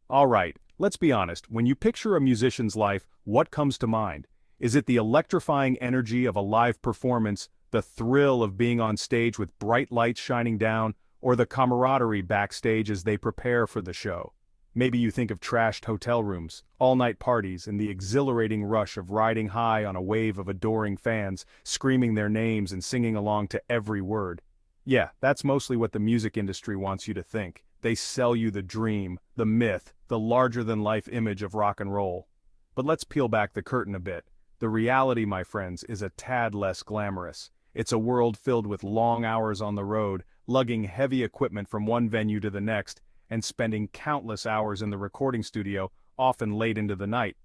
Alright, let's be honest, when you picture a musician's life, what comes to mind? Is it the electrifying energy of a live performance, the thrill of being on stage with bright lights shining down, or the camaraderie backstage as they prepare for the show? Maybe you think of trashed hotel rooms, all-night parties, and the exhilarating rush of riding high on a wave of adoring fans, screaming their names and singing along to every word. Yeah, that's mostly what the music industry wants you to think. They sell you the dream, the myth, the larger-than-life image of rock and roll. But let's peel back the curtain a bit. The reality, my friends, is a tad less glamorous. It's a world filled with long hours on the road, lugging heavy equipment from one venue to the next, and spending countless hours in the recording studio, often late into the night.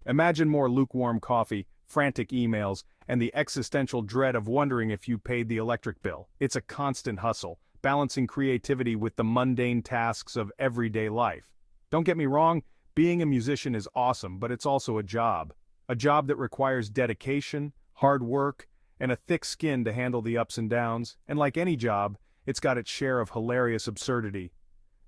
Imagine more lukewarm coffee, frantic emails, and the existential dread of wondering if you paid the electric bill. It's a constant hustle, balancing creativity with the mundane tasks of everyday life. Don't get me wrong, being a musician is awesome, but it's also a job. A job that requires dedication, hard work, and a thick skin to handle the ups and downs, and like any job, it's got its share of hilarious absurdity.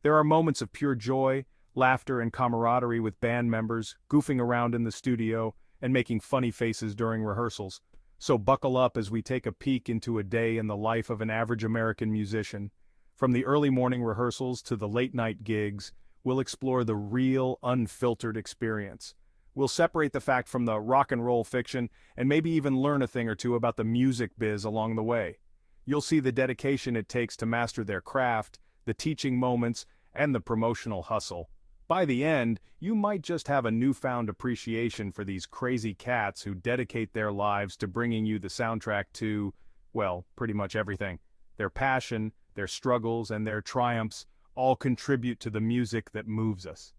There are moments of pure joy, laughter and camaraderie with band members, goofing around in the studio, and making funny faces during rehearsals. So buckle up as we take a peek into a day in the life of an average American musician. From the early morning rehearsals to the late-night gigs, we'll explore the real, unfiltered experience. We'll separate the fact from the rock and roll fiction, and maybe even learn a thing or two about the music biz along the way. You'll see the dedication it takes to master their craft, the teaching moments, and the promotional hustle. By the end, you might just have a newfound appreciation for these crazy cats who dedicate their lives to bringing you the soundtrack to, well, pretty much everything. Their passion, their struggles, and their triumphs all contribute to the music that moves us.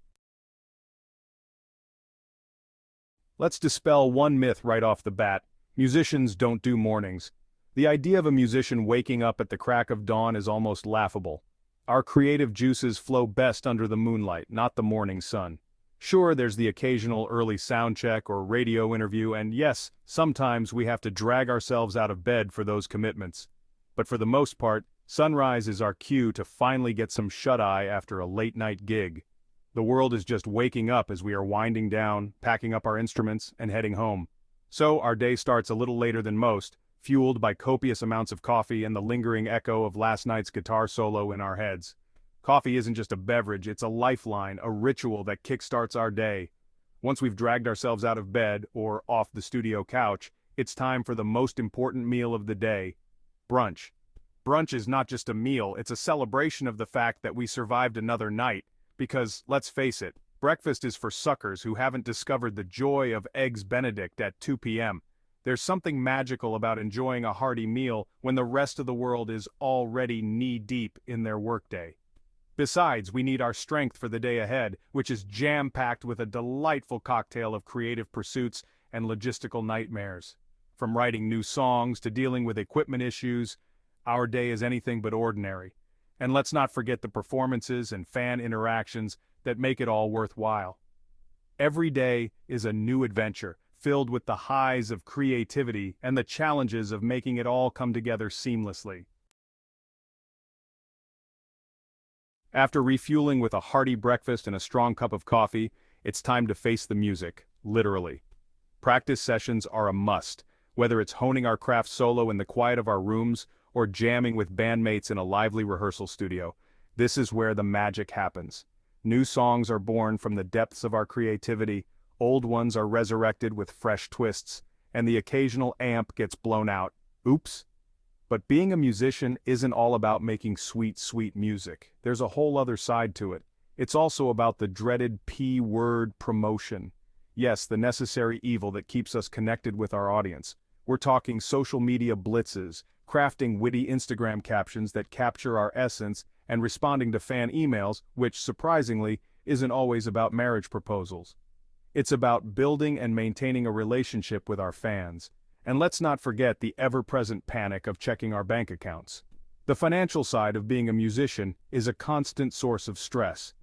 Let's dispel one myth right off the bat. Musicians don't do mornings. The idea of a musician waking up at the crack of dawn is almost laughable. Our creative juices flow best under the moonlight, not the morning sun. Sure, there's the occasional early sound check or radio interview, and yes, sometimes we have to drag ourselves out of bed for those commitments. But for the most part, sunrise is our cue to finally get some shut-eye after a late-night gig. The world is just waking up as we are winding down, packing up our instruments, and heading home. So our day starts a little later than most, fueled by copious amounts of coffee and the lingering echo of last night's guitar solo in our heads. Coffee isn't just a beverage, it's a lifeline, a ritual that kickstarts our day. Once we've dragged ourselves out of bed, or off the studio couch, it's time for the most important meal of the day: brunch. Brunch is not just a meal, it's a celebration of the fact that we survived another night, because, let's face it, breakfast is for suckers who haven't discovered the joy of Eggs Benedict at 2 p.m. There's something magical about enjoying a hearty meal when the rest of the world is already knee-deep in their workday. Besides, we need our strength for the day ahead, which is jam-packed with a delightful cocktail of creative pursuits and logistical nightmares. From writing new songs to dealing with equipment issues, our day is anything but ordinary. And let's not forget the performances and fan interactions that make it all worthwhile. Every day is a new adventure, filled with the highs of creativity and the challenges of making it all come together seamlessly. After refueling with a hearty breakfast and a strong cup of coffee, it's time to face the music, literally. Practice sessions are a must, whether it's honing our craft solo in the quiet of our rooms or jamming with bandmates in a lively rehearsal studio. This is where the magic happens. New songs are born from the depths of our creativity, old ones are resurrected with fresh twists, and the occasional amp gets blown out. Oops. But being a musician isn't all about making sweet, sweet music. There's a whole other side to it. It's also about the dreaded P-word: promotion. Yes, the necessary evil that keeps us connected with our audience. We're talking social media blitzes, crafting witty Instagram captions that capture our essence, and responding to fan emails, which, surprisingly, isn't always about marriage proposals. It's about building and maintaining a relationship with our fans. And let's not forget the ever-present panic of checking our bank accounts. The financial side of being a musician is a constant source of stress.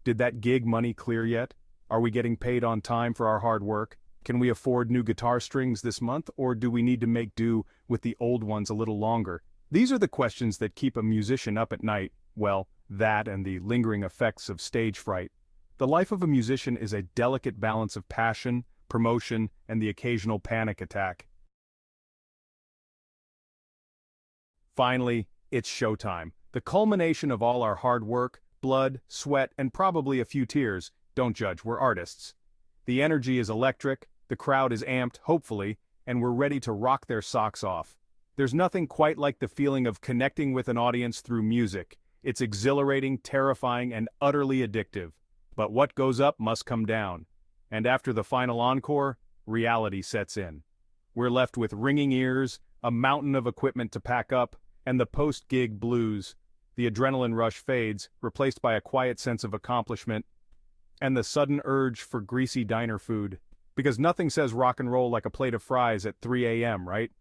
Did that gig money clear yet? Are we getting paid on time for our hard work? Can we afford new guitar strings this month, or do we need to make do with the old ones a little longer? These are the questions that keep a musician up at night. Well, that and the lingering effects of stage fright. The life of a musician is a delicate balance of passion, promotion, and the occasional panic attack. Finally, it's showtime. The culmination of all our hard work, blood, sweat, and probably a few tears. Don't judge, we're artists. The energy is electric, the crowd is amped, hopefully, and we're ready to rock their socks off. There's nothing quite like the feeling of connecting with an audience through music. It's exhilarating, terrifying, and utterly addictive. But what goes up must come down. And after the final encore, reality sets in. We're left with ringing ears, a mountain of equipment to pack up, and the post-gig blues. The adrenaline rush fades, replaced by a quiet sense of accomplishment, and the sudden urge for greasy diner food. Because nothing says rock and roll like a plate of fries at 3 a.m., right?